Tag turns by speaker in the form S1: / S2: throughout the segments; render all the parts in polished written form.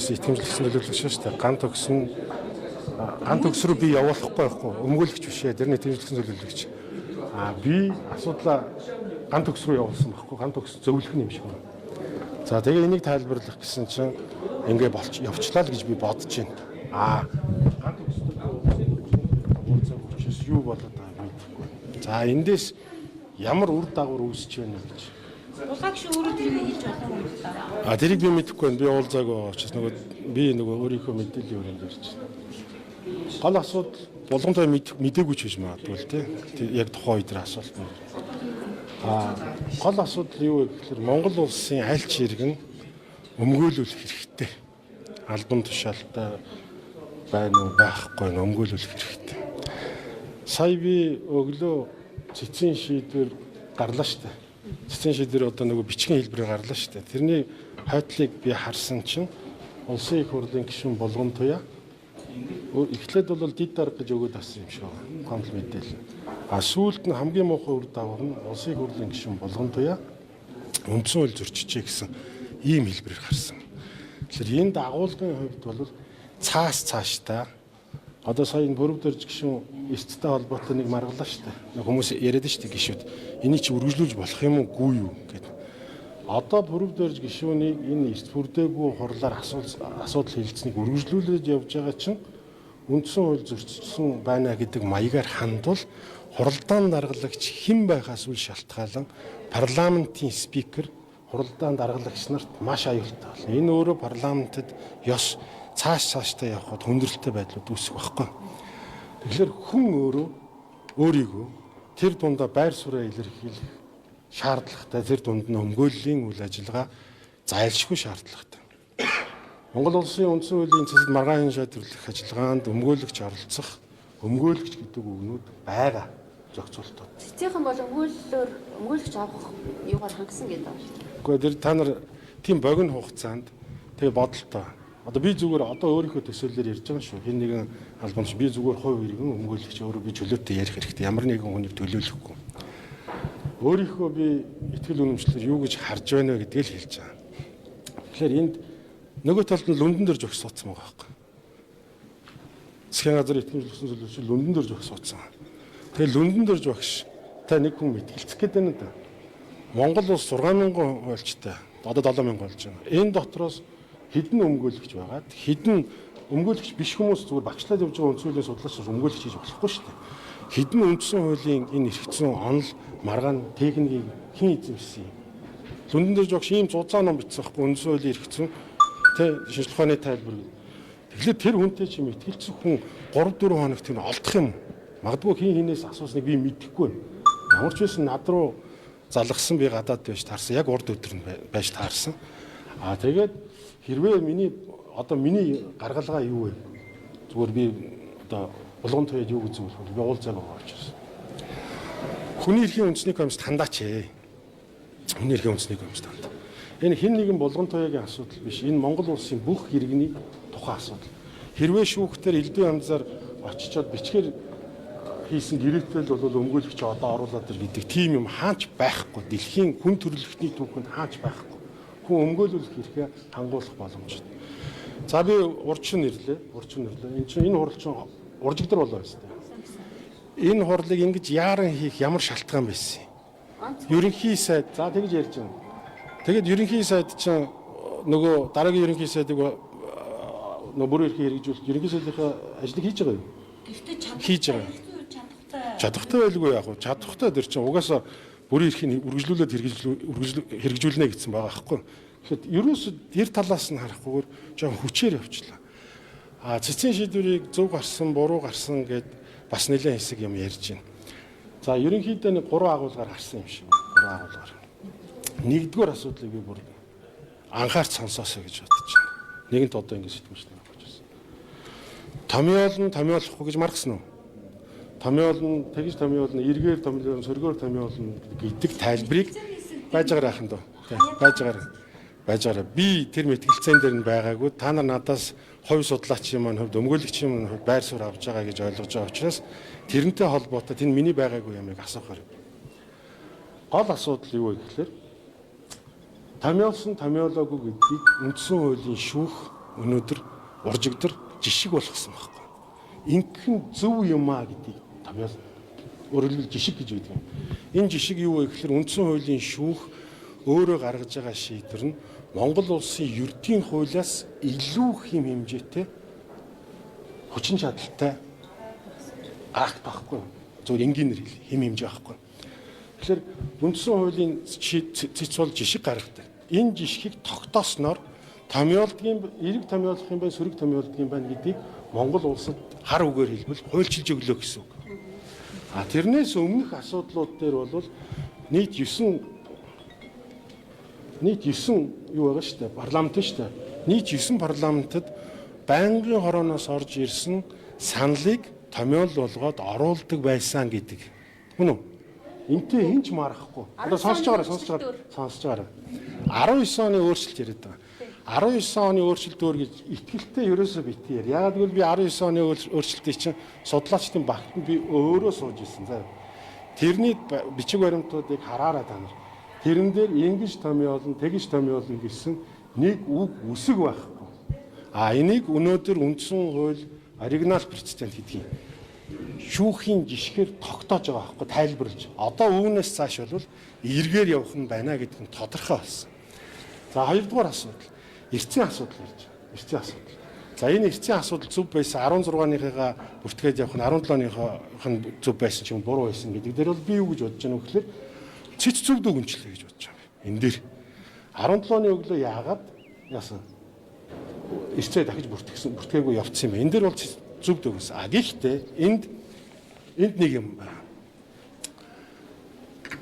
S1: ерөөсөө итгэмжлэгсэн нөлөөлөх шүү дээ. Гант төгс рүү би явуулахгүй байхгүй. Өмгөөлөгч биш ээ. Тэр нь итгэмжлэгсэн нөлөөлөгч. Би асуудлаа гант төгс рүү явуулсан байхгүй. Гант төгс зөвлөх юм шиг байна. За тэгээ энийг тайлбарлах гэсэн чинь ингээ явчлаа л гэж би бодож байна. Гант төгсөд уулзах учраас юу болоод байгааг мэдэхгүй. За эндээс ямар үр дагавар үүсэж байна гэж.
S2: Улаагч өөрөө тэрийг хэлж болно уу та?
S1: Тэрийг би мэдэхгүй байна. Би уулзаагүй учраас би өөрийнхөө мэдээллийн өрөөнд ярьж байна. Гол асуудал болгонтой мдэггүй ч гэж магадгүй л тийм. Яг тухайн үеэр асуулт байна. Гол асуудал юу вэ гэхээр Монгол улсын аль ч иргэн өмгөөлүүлэх хэрэгтэй. Албан тушаалтай байна уу байхгүй нь өмгөөлүүлэх хэрэгтэй. Сая би өглөө цэцэн шийдвэр гарлаа штэ. Цэцэн шийдвэр одоо бичгийн хэлбэрээр гарлаа штэ. Тэрний хойтлыг би харсан чинь улсын их хурлын гишүүн Булган Туяа эхлээд бол дид дарга гэж өгөөд авсан юм шиг байна. Гомдол мэдээлэл. Сүүлд нь хамгийн муухай үр дагавар нь улсын их хурлын гишүүн Булган Туяа үндсэн хууль зөрчижээ гэсэн ийм хэлбэрээр гарсан. Тэгэхээр энэ дагуулгын хувьд бол цааштай одоо сая энэ Бүрв дөрж гишүүн эцтэй холбоотой нэг маргалаа шүү дээ. Хүмүүс яриад шүү дээ гишүүд. Энийг чи үргэлжлүүлж болох юм уу юу гэдэг. Одоо Бүрв дөрж гишүүнийг энэ эрт бүрдээгүй хурлаар асуудал хэлэлцнийг үргэлжлүүлээд явж байгаа чинь үндсэн хууль зөрчсөн байна гэдэг маягаар хандвал хуралдаан даргалагч хэн байхаас үл шалтгаалan парламентын спикер хуралдаан даргалагч нарт маш аюултай болно. Энэ өөрөө парламентэд ёс цааштай явхад хүндрэлтэй байдлууд үүсэх байхгүй. Тэгэхээр хүн өөрийгөө тэр дундаа байр сууриа илэрхийлэх шаардлагатай, тэр дунд нь өмгөөллийн үйл ажиллагаа зайлшгүй шаардлагатай. Монгол улсын үндсэн хуулийн цэцэд маргаан шийдвэрлэх ажиллагаанд өмгөөлөгч оролцох, өмгөөлөгч гэдэг үгнүүд байгаа зохицуултууд.
S2: Цэцийнхэн бол өмгөөлөгч авах юугаар хангасан гэдэг байна шүү дээ.
S1: Гэхдээ та нар тийм богино хугацаанд тэгээ бодолтой. Одоо би зүгээр өөрийнхөө төсөөллөөр ярьж байгаа шүү. Хэн нэгэн албанч би зүгээр хувь иргэн өмгөөлөгч өөрөө би чөлөөтэй ярих хэрэгтэй. Ямар нэгэн хүнийг төлөөлөхгүй. Өөрийнхөө би итгэл үнэмшлэр юу гэж харж байна вэ гэдгийг л хэлж байгаа. Тэгэхээр энд нөгөө талд нь лүндэн дээр жогс суудсан байгаа байхгүй. Засгийн газар итгэмжлэгсэн төлөвлөгч лүндэн дээр жогс суудсан. Тэгээ лүндэн дээр жогш та нэг хүн мэтгэлцэх гээд байна да. Монгол улс 6,000 хуульчтай. Одоо 7,000 болж байгаа. Энэ дотроос хэдэн өмгөөлөгч байгаад хэдэн өмгөөлөгч биш хүмүүс зүгээр багшлаад явж байгаа үндсэн хуулийн судлаач өмгөөлөгч хийж болохгүй шүү дээ. Хэдэн үндсэн хуулийн энэ эрхцэн онол маргаан техникийг хэн эзэмшсэн юм. Лүндэн дээр жогш ийм зузаан ном бичсэн байхгүй үндсэн хуулийн эрхцэн шинжлэх ухааны тайлбар. Тэгэхээр тэр хүнтэй чи мэтгэлцэх хүн 3-4 хоног тэр олдох юм. Магадгүй хинээс асуусныг би мэдэхгүй байна. Ямар ч байсан над руу залгасан би гадаад байж таарсан. Яг урд өдөр нь байж таарсан. Тэгээд хэрвээ миний гаргалгаа юу вэ? Зүгээр би одоо Булган Туяад юу гэж зөвлөх вэ? Би уулзаагаа болж байна. Хүний эрхийн үндэсний комист хандаач ээ. Хүний эрхийн үндэсний комист хандаа. Энэ хэн нэгэн Булган Туяагийн асуудал биш. Энэ Монгол улсын бүх иргэний тухайн асуудал. Хэрвээ шүүхтэр элдв янзаар очичоод бичгээр хийсэн гэрээтэл бол өмгөөлөгч одоо оруулаад ир гэдэг тийм юм хаач байхгүй. Дэлхийн хүн төрөлхтний түүхэнд хаач байхгүй. Хүн өмгөөлөх хэрэгээ хангуулах боломжтой. За би урчин нэрлээ. Энэ чинь энэ хурал чинь уржигдэр болоо байсан. Энэ хурлыг ингэж яаран хийх ямар шалтгаан байсан юм? Ерөнхий сайд за тэгж ярьж байна. Тэгэд ерөнхий сайд чинь нөгөө дараагийн ерөнхий сайдыг нөгөө бүр эрхийг хэрэгжүүлэх ерөнхий сайдынхаа ажлыг хийж байгаа юу? Хийж байгаа. Чадахтай байлгүй яг уу. Чадахтай дэр чинь угаасаа бүрийн эрхийг үргэлжлүүлээд хэрэгжүүлнэ гэсэн байгаа байхгүй. Тэгэхэд ерөөсөө тэр талаас нь харахгүйгээр жоохон хүчээр явчлаа. Цэцэн шийдвэрийг зөв гарсан, буруу гарсан гэд бас нэлээд хэсэг юм ярьж байна. За ерөнхийдөө нэг 3 агуулгаар гарсан юм шиг. 3 агуулгаар. Нэгдүгээр асуудлыг би бүр анхаарч сонсоосоо гэж бодож байна. Нэгэнт одоо ингэ сэтгүүлч нар болж байна. Томьёолно гэж маргасан уу? Томьёолно, тэгж томьёолно, эргээр томьёолно, сөргөөр томьёолно гэдэг тайлбарыг байж байгаа ахын дөө. Байж байгаа. Би тэр мэтгэлцэн дээр нь байгаагүй. Та нар надаас хувь судлаачийн маань хувьд өмгөөлөгчийн маань хувьд байр суурь авч байгаа гэж ойлгож байгаа учраас тэрнтэй холбоотой энэ миний байгаагүй юмыг асуухаар. Гол асуудал юу вэ гэхээр томьёолсон томьёолоогүй гэдгийг үндсэн хуулийн шүүх өнөөдөр уржигдэр жишг болгосон байхгүй. Ингэхэн зөв юм аа гэдгийг томьёол өөрөлдөл жишг гэж байдаг юм. Энэ жишг юу вэ гэхээр үндсэн хуулийн шүүх өөрөө гаргаж байгаа шийдвэр нь Монгол улсын ердийн хуулиас илүү хэм хэмжээтэй хүчин чадалтай акт байхгүй. Зөв энгийнээр хэл хэм хэмжээ байхгүй. Тэгэхээр үндсэн хуулийн цэцүүл жишг гаргадаг. Энэ жишгийг тогтоосноор томьёолдгийн эрэг томьёолох юм байна, сөрөг томьёолдох юм байна гэдгийг Монгол улсад хар үгээр хэлбэл хуульчилж өглөө гэсэн үг. Тэрнээс өмнөх асуудлууд дээр бол нийт 9 юу байгаа шүү дээ. Парламент шүү дээ. Нийт 9 парламентод байнгын хорооноос орж ирсэн саналыг томьёол болгоод оруулдаг байсан гэдэг. Хүн үү? Энтэй хинч марахгүй. Одоо сонсож байгаараа. 19 оны өөрчлөлт яриад байгаа. 19 оны өөрчлөлт өөр гэж итгэлтэй ерөөсөө битгий. Яагаад гэвэл би 19 оны өөрчлөлтийг чинь судлаачдын багтанд би өөрөө сууж ирсэн. За. Тэрний бичиг баримтуудыг хараараа та нар. Тэрэн дээр ингэж томьёолн, тэгж томьёолн гэсэн нэг үг үсэг байхгүй. Энийг өнөөдөр үндсэн хууль оригинал прецедент гэдгийг шүүхийн жишгээр тогтоож байгаа байхгүй тайлбарлаж. Одоо үүнээс цааш бол эргээр явах нь байна гэдэг нь тодорхой болсон. За хоёрдугаар асуудал. Эрцийн асуудал ярьж байгаа. Эрцийн асуудал. За энэ эрцийн асуудал зөв байсан 16-ныхаа бүртгээд явах нь 17-ных нь зөв байсан ч юм буруу байсан гэдэг дээр бол би юу гэж бодож байна вэ гэхээр цэц зөв дүгнчлээ гэж бодож байгаа юм. Энэ дээр 17-ны өглөө яагаад яасан? Эрцээ дахиж бүртгээгүй явцсан юм байна. Энэ дээр бол зөв дүгнсэн. Гэхдээ энд нэг юм байна.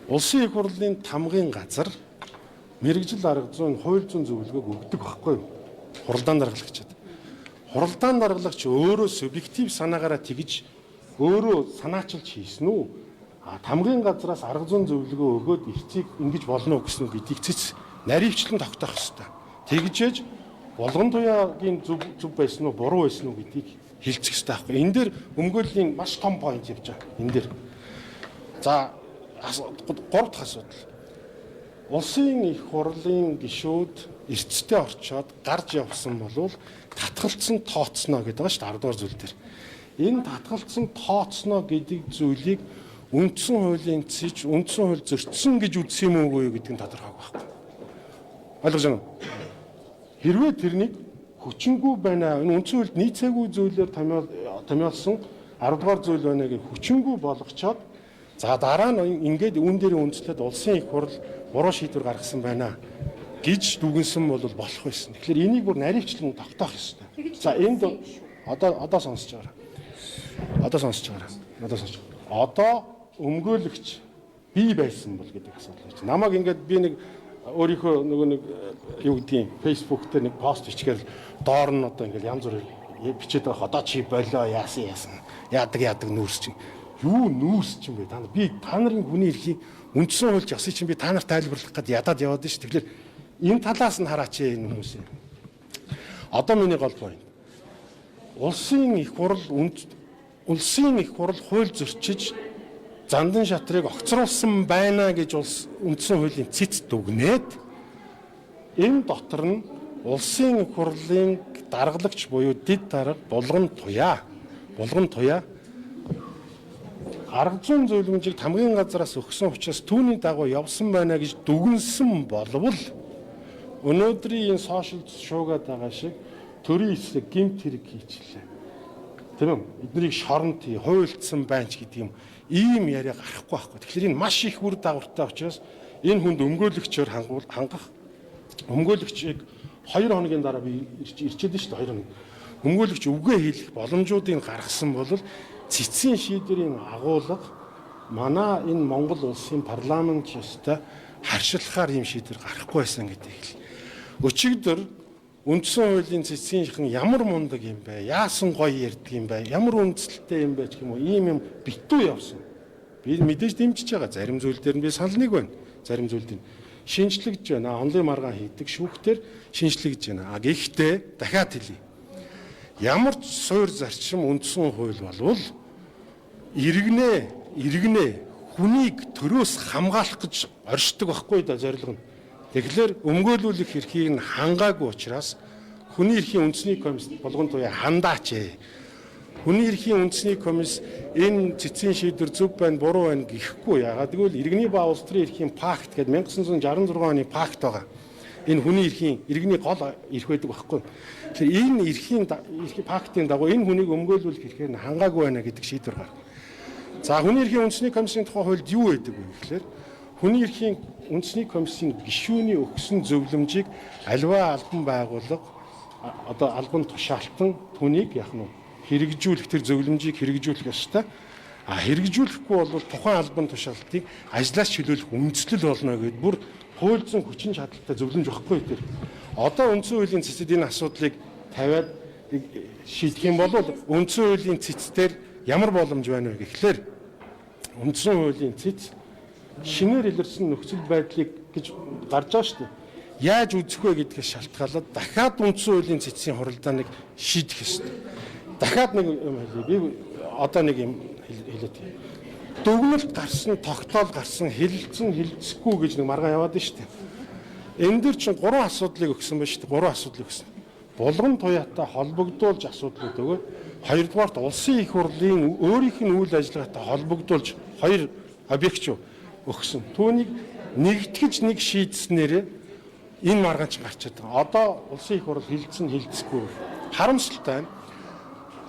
S1: Улсын их хурлын тамгын газар мэрэгжил арга зүйн хууль зүйн зөвлөгөөг өгдөг байхгүй юу? Хуралдаан даргалагчид. Хуралдаан даргалагч өөрөө субъектив санаагаараа тэгж өөрөө санаачилж хийсэн үү? Тамгын газраас арга зүйн зөвлөгөө өгөөд эрцийг ингэж болно уу гэсэн гэдгийг цэц наривчлан тогтоох ёстой. Тэгжээж болгон туяагийн зөв байсан уу буруу байсан уу гэдгийг хэлцэх ёстой байхгүй. Энэ дээр өмгөөллийн маш том point явж байгаа. Энэ дээр. За 3 дахь асуудал. Улсын их хурлын гишүүд эрцтэй орчоод гарч явсан болвол татгалцсан тооцно гэдэг байгаа шүү дээ 10 дугаар зүйл дээр. Энэ татгалцсан тооцно гэдэг зүйлийг үндсэн хуулийн үндсэн хууль зөрчсөн гэж үзсэн юм уу гэдэг нь тодорхой байхгүй. Ойлгож байна уу? Хэрвээ тэрнийг хүчингүй байна. Энэ үндсэн хуульд нийцээгүй зүйлээр томьёолсон 10 дугаар зүйл байна гэж хүчингүй болгочоод за дараа нь ингээд үүн дээр үндэслээд улсын их хурл буруу шийдвэр гаргасан байна гэж дүгнсэн бол болох байсан. Тэгэхээр энийг бүр наривчлан тогтоох ёстой. За энд одоо сонсож байгаа. Одоо өмгөөлөгч бий байсан бол гэдэг асуудал байна. Намайг ингээд би нэг өөрийнхөө нэг юу гэдгийг Facebook дээр нэг пост бичгээр доор нь одоо ингээд янз бүр бичээд байгаа. Одоо чи болоо яасан. Яадаг нүүрс чинь. Юу нүүрс чинь бэ? Би та нарын хүний эрхийг үндсэн хуульч ясыг чинь би та нарт тайлбарлах гээд ядаад яваад шүү. Тэгэхээр энэ талаас нь хараач энэ хүмүүсийн. Одоо миний гол point. Улсын их хурл хууль зөрчиж зандан шатрыг огцруулсан байна гэж үндсэн хуулийн цэц дүгнээд энэ дотор нь улсын их хурлын даргалагч буюу дэд дарга булган туяа арга зүйн зөвлөмжийг тамгын газраас өгсөн учраас түүний дагуу явсан байна гэж дүгнсэн болвол өнөөдрийн энэ сошиал шуугаад байгаа шиг төрийн эсрэг гэмт хэрэг хийчихлээ. Тийм үү? Эднийг шоронд хуйлдсан байна ч гэдэг юм. Ийм яриа гарахгүй байхгүй. Тэгэхээр энэ маш их үр дагавартай учраас энэ хүнд өмгөөлөгчөөр хангах өмгөөлөгчийг 2 хоногийн дараа би ирчээд шүү дээ 2 хоног. Өмгөөлөгч үгээ хийх боломжуудыг гаргасан бол цэцгийн шийдвэрийн агуулга манай энэ Монгол улсын парламент ёстой харшилахаар ийм шийдвэр гарахгүй байсан гэдэг л. Өчигдөр үндсэн хуулийн цэцгийнхэн ямар мундаг юм бэ? Яасан гоё ярьдаг юм бэ? Ямар үндэслэлтэй юм бэ гэх юм уу? Ийм юм битүү явсан. Би мэдээж дэмжиж байгаа. Зарим зүйл дээр нь би санал нэг байна. Зарим зүйл дээр шинжлэгдэж байна. Онлын маргаан хийдэг шүүхтэр шинжлэгдэж байна. Гэхдээ дахиад хэлье. Ямар ч суур зарчим үндсэн хууль болвол иргэнэ хүнийг төрөөс хамгаалах гэж оршдог байхгүй да зорилго нь. Тэгэхээр өмгөөлүүлэх эрхийг нь хангаагүй учраас хүний эрхийн үндэсний комисс болгон туяа хандаач ээ. Хүний эрхийн үндэсний комисс энэ цэцгийн шийдвэр зөв байна, буруу байна гэхгүй. Ягаад гэвэл иргэний ба улс төрийн эрхийн пакт гэдэг 1966 оны пакт байгаа. Энэ хүний эрхийн иргэний гол эрх байдаг байхгүй. Тэгэхээр энэ эрхийн пактын дагуу энэ хүнийг өмгөөлүүлэх эрхээр нь хангаагүй байна гэдэг шийдвэр гаргав. За хүний эрхийн үндэсний комиссийн тухай хуульд юу байдаг вэ гэхээр хүний эрхийн үндэсний комиссийн гишүүний өгсөн зөвлөмжийг аливаа албан байгууллага одоо албан тушаалтан түүнийг яах нь хэрэгжүүлэх тэр зөвлөмжийг хэрэгжүүлэх ёстой. А хэрэгжүүлэхгүй бол тухайн албан тушаалтыг ажлаас чөлөөлөх үндслэл болно гэдээ бүр хуульзан хүчин чадалтай зөвлөмж багхгүй тэр. Одоо үндсэн хуулийн цэцэд энэ асуудлыг тавиад шийдэх юм бол үндсэн хуулийн цэцээр ямар боломж байна вэ гэхлээр үндсэн хуулийн цэц шинээр илэрсэн нөхцөл байдлыг гэж гарч байгаа шүү дээ. Яаж үзэх вэ гэдгээс шалтгаалаад дахиад үндсэн хуулийн цэцсийн хуралдааныг шийдэх ёстой. Дахиад нэг юм хэлье. Би одоо нэг юм хэлээд байна. Дүгнэлт гарсан, тогтоол гарсан, хэлэлцэхгүй гэж нэг маргаан яваад байна шүү дээ. Энэ дэр чинь 3 асуудлыг өгсөн байна шүү дээ. 3 асуудлыг өгсөн. Булган туяатай холбогдуулж асуудлууд өгөө. Хоёрдугаарт улсын их хурлын өөрийнх нь үйл ажиллагаатай холбогдуулж 2 объект өгсөн. Түүнийг нэгтгэж нэг шийдснээр энэ маргаан ч гарч чадсан. Одоо улсын их хурл хилцэн хилцэхгүй. Харамсалтай байна.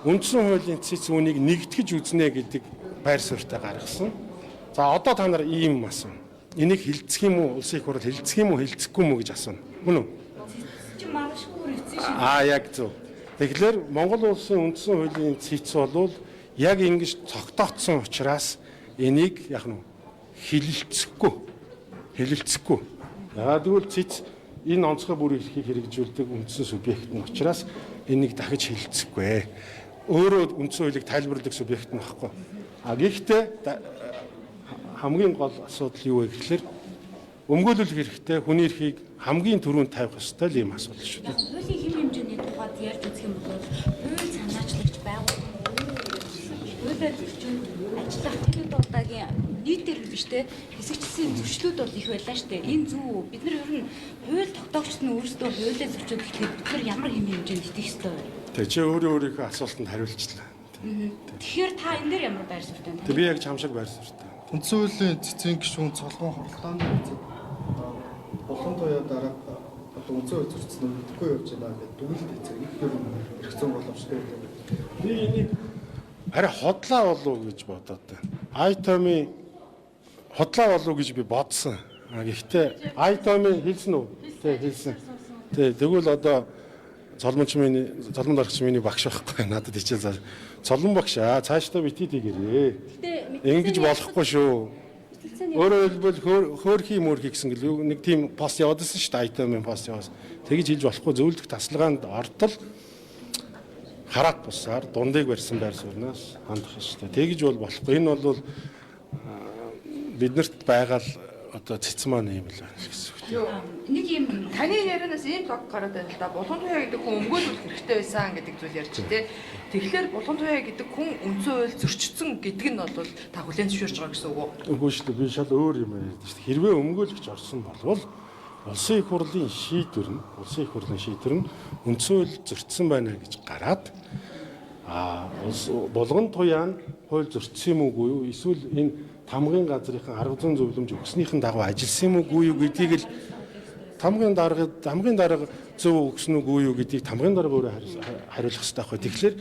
S1: Үндсэн хуулийн цэц үүнийг нэгтгэж үзнэ гэдэг байр суурьтай гаргасан. За одоо та нар ийм асууна. Энийг хилцэх юм уу? Улсын их хурл хилцэх юм уу? Хилцэхгүй юм уу гэж асууна. Мөн үү?
S2: Чи маргашгүй хэвчээ шүү.
S1: Яг зөв. Тэгэхээр Монгол улсын үндсэн хуулийн цэц бол яг ингэж цогтоотсон учраас энийг яг нь хэлэлцэхгүй. Яагаад гэвэл цэц энэ онцгой бүр эрхийг хэрэгжүүлдэг үндсэн субъект нь учраас энийг дахиж хэлэлцэхгүй. Өөрөө үндсэн хуулийг тайлбарладаг субъект нь багхгүй. Гэхдээ хамгийн гол асуудал юу вэ гэхээр өмгөөлөх хэрэгтэй хүний эрхийг хамгийн түрүүнд тавих ёстой л юм асуудал шүү дээ.
S2: Хуулийн хэм хэмжээний тухайд ярьж үзэх юм бол хууль санаачлагч хуулиар зөрчил ажиллах төлөв дуудагийн нийтээр биш те хэсэгчлийн зөрчлүүд бол их байлаа шүү дээ. Энэ зөв. Бид нар ер нь хууль тогтоогчд нь өөрсдөө хуулиар зөрчил гэхэд бид нар ямар хэм хэмжээнд итгэх ёстой вэ?
S1: Тэгээ чи өөрийнхөө асуултанд хариулчихлаа.
S2: Тэгэхээр та энэ дээр ямар байр суурьтай байна?
S1: Би яг чамшиг байр суурьтай.
S3: Үндсэн хуулийн цэцгийн гишүүн цолгон хуралдааны үзэг болон туяа дараа одоо үндсэн хууль зөрчсөн нь идэхгүй явж байна гэдэг дүгнэлт хийцэг их юм эрх зүйн боломжтой гэдэг.
S1: Би энийг арай хотлаа болов гэж бодоод байна. Айтоми хотлаа болов гэж би бодсон. Гэхдээ айтоми хэлсэн үү? Тэг хэлсэн. Тэгвэл одоо цолмон дарагч миний багш байхгүй надад хичээл цолмон багш цаашдаа битгий тэгэрээ. Ингэж болохгүй шүү. Өөрөөр хэлбэл хөөрхий мөрхий гэсэн гэл нэг тийм пост яваадсэн шүү дээ. Айтомын пост яваас. Тэгж хэлж болохгүй зөвлөх тасалгаанд ортол хараат бусаар дундыг барьсан байр суурнаас хандах ёстой. Тэгж бол болохгүй. Энэ бол биднэрт байгаа л одоо цэцэн маань юм л байна гэсэн үг.
S4: Нэг юм таны ярианаас ийм лог гараад байна л да. Булган туяа гэдэг хүн өмгөөлөх хэрэгтэй байсан гэдэг зүйл ярьж тий. Тэгэхээр булган туяа гэдэг хүн үндсэн хууль зөрчсөн гэдэг нь бол та хүлээн зөвшөөрч байгаа гэсэн үг үү?
S1: Үгүй шүү дээ. Би шал өөр юм яриад шүү дээ. Хэрвээ өмгөөлөгч орсон болвол улсын их хурлын шийдвэр нь үндсэн хууль зөрчсөн байна гэж гараад булган туяа нь хууль зөрчсөн юм уугүй юу? Эсвэл энэ тамгын газрынхан арга зүйн зөвлөмж өгснийхэн дагуу ажилласан юм уугүй юу гэдгийг л тамгын дарга зөв өгсөн үгүй юу гэдгийг тамгын дарга өөрөө хариулах хэрэгтэй байхгүй. Тэгэхээр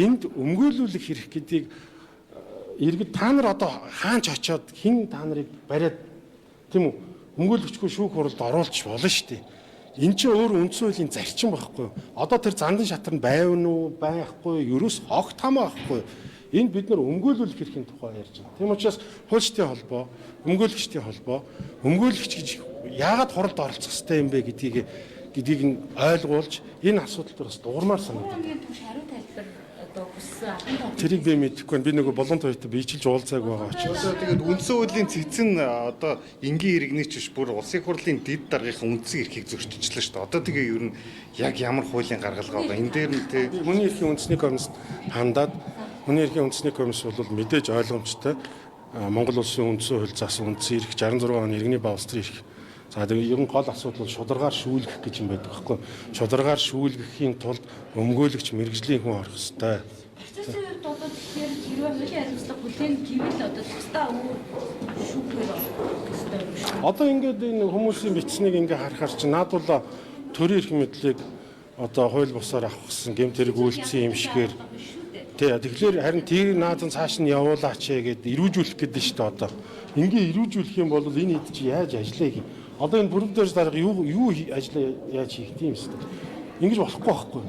S1: энд өмгөөлүүлэх хэрэг гэдгийг иргэд та нар одоо хаач очиод хэн та нарыг бариад тийм үү өмгөөлөгчгүй шүүх хуралд оруулж болно шүү дээ. Энд чинь өөр үндсэн хуулийн зарчим байхгүй. Одоо тэр зандан шатар нь байвна уу, байхгүй, ерөөс огт хамаа байхгүй. Энд бид нар өмгөөлүүлэх хэргийн тухай ярьж байна. Тийм учраас хуульчдын холбоо, өмгөөлөгчдийн холбоо, өмгөөлөгч гэж яагаад хуралд оролцох хэрэгтэй юм бэ гэдгийг нь ойлгуулж энэ асуудал дээр бас дуурмаар санагдав.
S2: Хариу тайлбар одоо хүссэн албан
S1: Тэрийг би мэдэхгүй байна. Би нөгөө болон туйтай биечилж уулзааг байгаа учраас.
S3: Тэгээд үндсэн хуулийн цэцэн одоо энгийн иргэний ч биш бүр улсын хурлын дэд даргынхаа үндсэн эрхийг зөрчилчлээ шүү дээ. Одоо тэгээ ер нь яг ямар хуулийн гаргалгаа байгаа. Энэ дээр нь тий
S1: Хүний эрхийн үндэсний комисс хандаад Хүний эрхийн үндэсний комисс бол мэдээж ойлгомжтой Монгол улсын үндсэн хууль заасан үндсэн эрх 66 оны иргэний ба улс төрийн эрх За тэгээ ер нь гол асуудал бол шударгаар шүүлгэх гэж юм байдаг байхгүй. Шударгаар шүүлгэхийн тулд өмгөөлөгч мэрэгжлийн хүн орох хэрэгтэй.
S2: Процессын үед одоо тэгэхээр хэрвээ хуулийн хариуцлага бүлээн гэвэл одоо тусдаа өөр шүүхээр хэрэгтэй юм шүү.
S1: Одоо ингээд энэ хүмүүсийн бичснийг ингээ харахаар чи наад бол төрийн эрх мэдлийг одоо хууль бусаар авах гэсэн гэмт хэрэг үйлдсэн юм шигээр тий. Тэгэхээр харин тэрийг наадан цааш нь явуулаач гэдэг ирүүжүүлэх гэдэг нь шүү дээ одоо. Ингээ ирүүжүүлэх юм бол энэ хэд чи яаж ажиллая гэх. Одоо энэ бүрэн дээрс дарга юу ажиллаа яаж хийх тийм шүү дээ. Ингэж болохгүй байхгүй.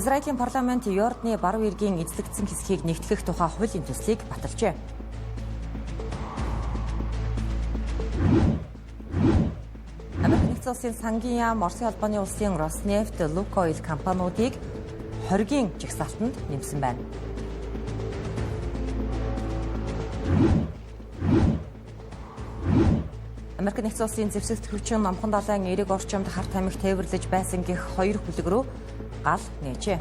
S5: Израилийн парламент Йорданы баруун эргийн эзлэгдсэн хэсгийг нэгтгэх тухай хуулийн төслийг баталжээ. Америк нэгдсэн улсын сангийн яам Оросын албаны улсын Роснефть, Лукойл компаниудыг хоргийн жагсаалтанд нэмсэн байна. Америк нэгдсэн улсын зэвсэгт хүчин номхон далайн эрэг орчимд хар тамхи тээвэрлэж байсан гэх 2 хүлэг рүү гал нээжээ.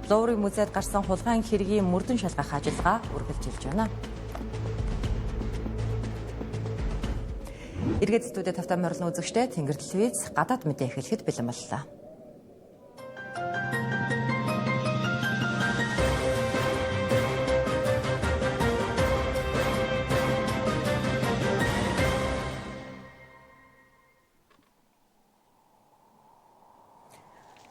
S5: Лоурийн музейд гарсан хулгайн хэргийн мөрдөн шалгах ажиллагаа үргэлжилж байна. Иргэд студид тавтай морилн үзэгчтэй Тэнгэр телевиз гадаад мэдээ эхлэхэд бэлэн боллоо.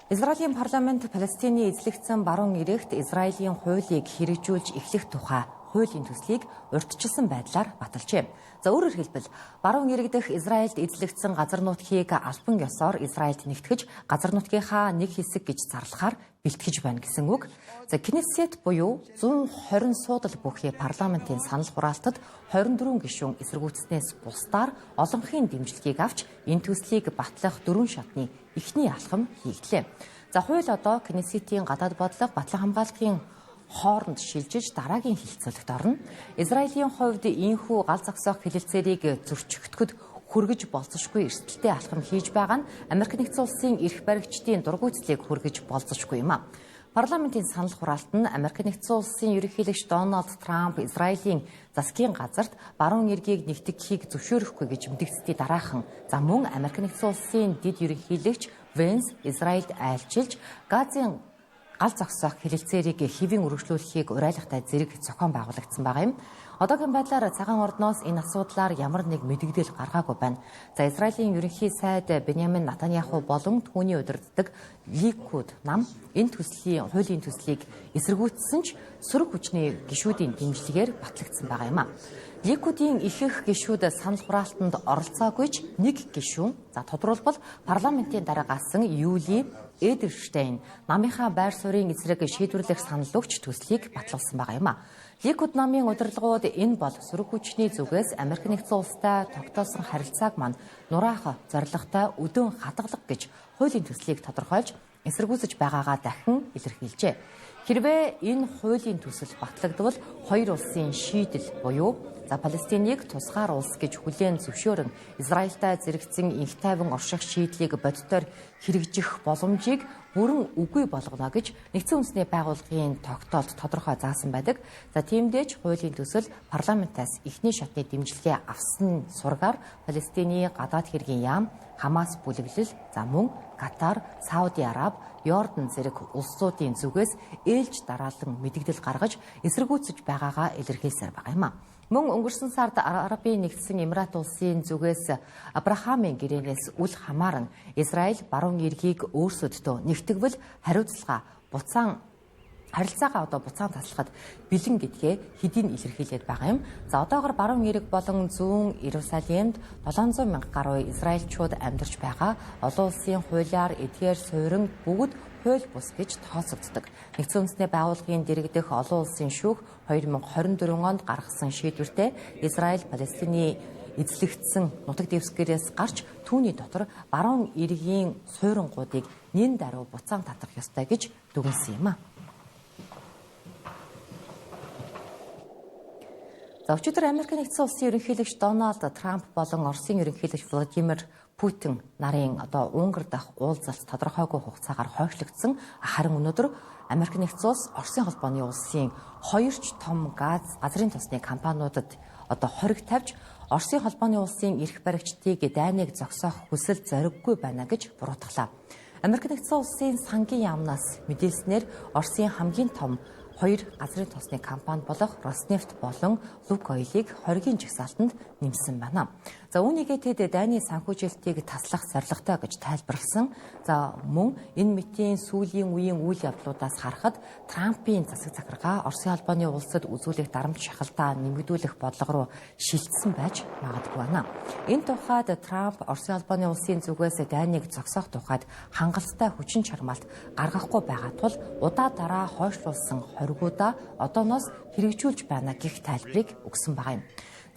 S5: Израилийн парламент Палестины эзлэгдсэн баруун эрэгт Израилийн хуулийг хэрэгжүүлж эхлэх тухай хуулийн төслийг урьдчилсан байдлаар баталжээ. За өөрөөр хэлбэл баруун эрэг дэх Израильд эзлэгдсэн газар нутгийг албан ёсоор Израильд нэгтгэж газар нутгийнхаа нэг хэсэг гэж зарлахаар бэлтгэж байна гэсэн үг. За Кнессет буюу 120 суудал бүхий парламентын санал хураалтад 24 гишүүн эсэргүүцснээс бусдаар олонхын дэмжлэгийг авч энэ төслийг батлах 4 шатны эхний алхам хийгдлээ. За хууль одоо Кнессетийн гадаад бодлого батлан хамгаалахын хооронд шилжиж дараагийн хэлэлцүүлэгт орно. Израилийн хувьд ийхүү гал зогсоох хэлэлцээрийг зөрчигдөхөд хүргэж болцошгүй эрсдэлтэй алхам хийж байгаа нь Америк нэгдсэн улсын эрх баригчдын дургуйцлыг хүргэж болцошгүй юм а. Парламентын санал хураалт нь Америк нэгдсэн улсын ерөнхийлөгч Дональд Трамп Израилийн засгийн газарт баруун эргийг нэгтгэхийг зөвшөөрөхгүй гэж мэдгдсэний дараахан за мөн Америк нэгдсэн улсын дэд ерөнхийлөгч Венс Израильд айлчилж Газын гал зогсоох хэлэлцээрийг хэвийн үргэлжлүүлэхийг уриалгатай зэрэг зохион байгуулагдсан байгаа юм. Одоогийн байдлаар цагаан ордноос энэ асуудлаар ямар нэг мэдэгдэл гаргаагүй байна. За Израилийн ерөнхий сайд Беньямин Натаньяху болон түүний удирддаг Ликуд нам энэ төслийн хуулийн төслийг эсэргүүцсэн ч сөрөг хүчний гишүүдийн дэмжлэгээр батлагдсан байгаа юм а. Ликудийн ихэнх гишүүд санал хураалтанд оролцоогүй ч нэг гишүүн за тодорхойлбол парламентын дараа гасан Юли Эдерштейн намынхаа байр суурийн эсрэг шийдвэрлэх санал өгч төслийг батлуулсан байгаа юм а. Ликуд намын удирдлагууд энэ бол сөрөг хүчний зүгээс Америк нэгдсэн улстай тогтоосон харилцааг мань нураах зорилготой өдөн хадгалах гэж хуулийн төслийг тодорхойлж эсэргүүцэж байгаагаа дахин илэрхийлжээ. Хэрвээ энэ хуулийн төсөл батлагдвал хоёр улсын шийдэл буюу за Палестиныг тусгаар улс гэж хүлээн зөвшөөрөн Израильтай зэрэгцэн инх тайван орших шийдлийг бодитоор хэрэгжих боломжийг бүрэн үгүй болгоно гэж нэгдсэн үндэсний байгууллагын тогтоолд тодорхой заасан байдаг. За тиймдээч хуулийн төсөл парламентаас эхний шатны дэмжлэгээ авсан сургаар Палестины гадаад хэргийн яам, Хамас бүлэглэл, за мөн Катар, Сауди Араб, Йордан зэрэг улсуудын зүгээс ээлж дараалан мэдэгдэл гаргаж эсэргүүцэж байгаагаа илэрхийлсээр байгаа юм а. Мөн өнгөрсөн сард Арабын нэгдсэн Эмират улсын зүгээс Абрахамын гэрээнээс үл хамааран Израиль баруун эргийг өөрсөддөө нэгтгэвэл харилцаагаа буцаан таслахад бэлэн гэдгээ хэдийн илэрхийлээд байгаа юм. За одоогоор баруун эрэг болон зүүн Иерусалимд 700 мянга гаруй израильчууд амьдарч байгаа. Олон улсын хуулиар эдгээр суурин бүгд хууль бус гэж тооцогддог. Нэгдсэн үндэсний байгууллагын дэргэдэх олон улсын шүүх 2024 онд гаргасан шийдвэртээ Израиль Палестины эзлэгдсэн нутаг дэвсгэрээс гарч түүний дотор баруун эргийн суурингуудыг нэн даруй буцаан татрах ёстой гэж дүгнсэн юм а. За өчигдөр Америк нэгдсэн улсын ерөнхийлөгч Дональд Трамп болон Оросын ерөнхийлөгч Владимир Путин нарын Унгар дахь уулзалт тодорхойгүй хугацаагаар хойшлогдсон. Харин өнөөдөр Америк нэгдсэн улс Оросын холбооны улсын 2 том газрын тосны компаниудад хориг тавьж Оросын холбооны улсын эрх баригчдыг дайныг зогсоох хүсэл зориггүй байна гэж буруутгалаа. Америк нэгдсэн улсын сангийн яамнаас мэдээлснээр Оросын хамгийн том 2 газрын тосны компани болох Роснефть болон Лукойлыг хоригийн жагсаалтанд нэмсэн байна. За үүнийгээ тэд дайны санхүүжилтийг таслах зорилготой гэж тайлбарласан. За мөн энэ мэтийн сүүлийн үеийн үйл явдлуудаас харахад Трампын засаг захиргаа Оросын холбооны улсад үзүүлэх дарамт шахалтаа нэмэгдүүлэх бодлого руу шилжсэн байж магадгүй байна. Энэ тухайд Трамп Оросын холбооны улсын зүгээс дайныг зогсоох тухайд хангалттай хүчин чармаалт гаргахгүй байгаа тул удаа дараа хойшлуулсан хоригуудаа одооноос хэрэгжүүлж байна гэх тайлбарыг өгсөн байгаа юм.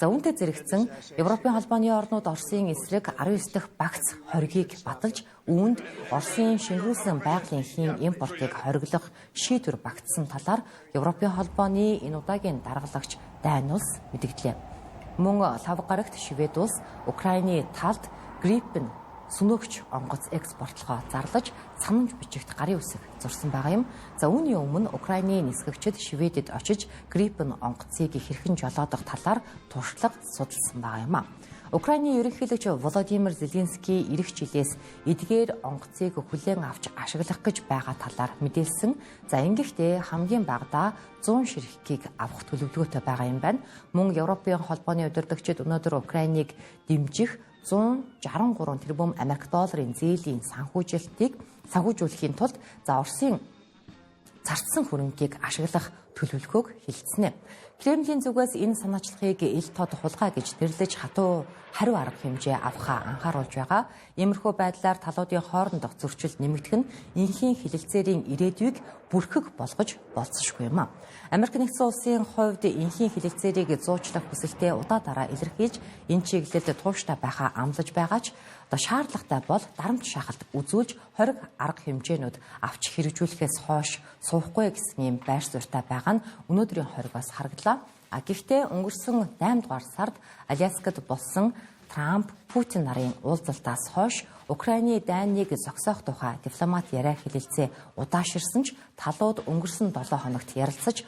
S5: За үүнтэй зэрэгцэн Европын холбооны орнууд Оросын эсрэг 19 дахь багц хоригийг баталж үүнд Оросын шингэрүүлсэн байгалийн эхийн импортыг хориглох шийдвэр багтсан талаар Европын холбооны энэ удаагийн даргалагч Дани улс мэдгдлээ. Мөн лав гарагт Швед улс Украины талд Гриппен сүнөөгч онгоц экспортлогоо зарлаж санамж бичигт гарын үсэг зурсан байгаа юм. За үүний өмнө Украины нисгэгчид Шведэд очиж Гриппен онгоцыг хэрхэн жолоодох талаар туршлага судалсан байгаа юм а. Украины ерөнхийлөгч Володимир Зеленский ирэх жилээс эдгээр онгоцыг хүлээн авч ашиглах гэж байгаа талаар мэдээлсэн. За ингэхдээ хамгийн багадаа 100 ширхгийг авах төлөвлөгөөтэй байгаа юм байна. Мөн Европын холбооны удирдагчид өнөөдөр Украиныг дэмжих 163 тэрбум Америк долларын зээлийн санхүүжүүлэхийн тулд Оросын зарцсан хөрөнгийг ашиглах төлөвлөгөөг хэлцэнэ. Кремлийн зүгээс энэ санаачлалыг ил тод хулгай гэж нэрлэж хатуу хариу арга хэмжээ авахаа анхааруулж байгаа. Иймэрхүү байдлаар талуудын хоорондох зөрчил нэмэгдэх нь энхийн хилэлцээрийн ирээдүйг бүрхэг болгож болцсошгүй юм а. Америк нэгдсэн улсын хувьд энхийн хилэлцээрийг зуучлах хүсэлтэд удаа дараа илэрхийлж энэ чиглэлд тууштай байхаа амлаж байгаа ч шаардлагатай бол дарамт шахалт үзүүлж хориг арга хэмжээнүүд авч хэрэгжүүлэхээс хойш суухгүй гэсэн юм байр суурьтай байгаа нь өнөөдрийн хоригоос харагдлаа. Гэхдээ өнгөрсөн 8 дугаар сард Аляскад болсон Трамп Путин нарын уулзалтаас хойш Украины дайныг зогсоох тухай дипломат яриа хэлэлцээ удааширсан ч талууд өнгөрсөн 7 хоногт ярилцаж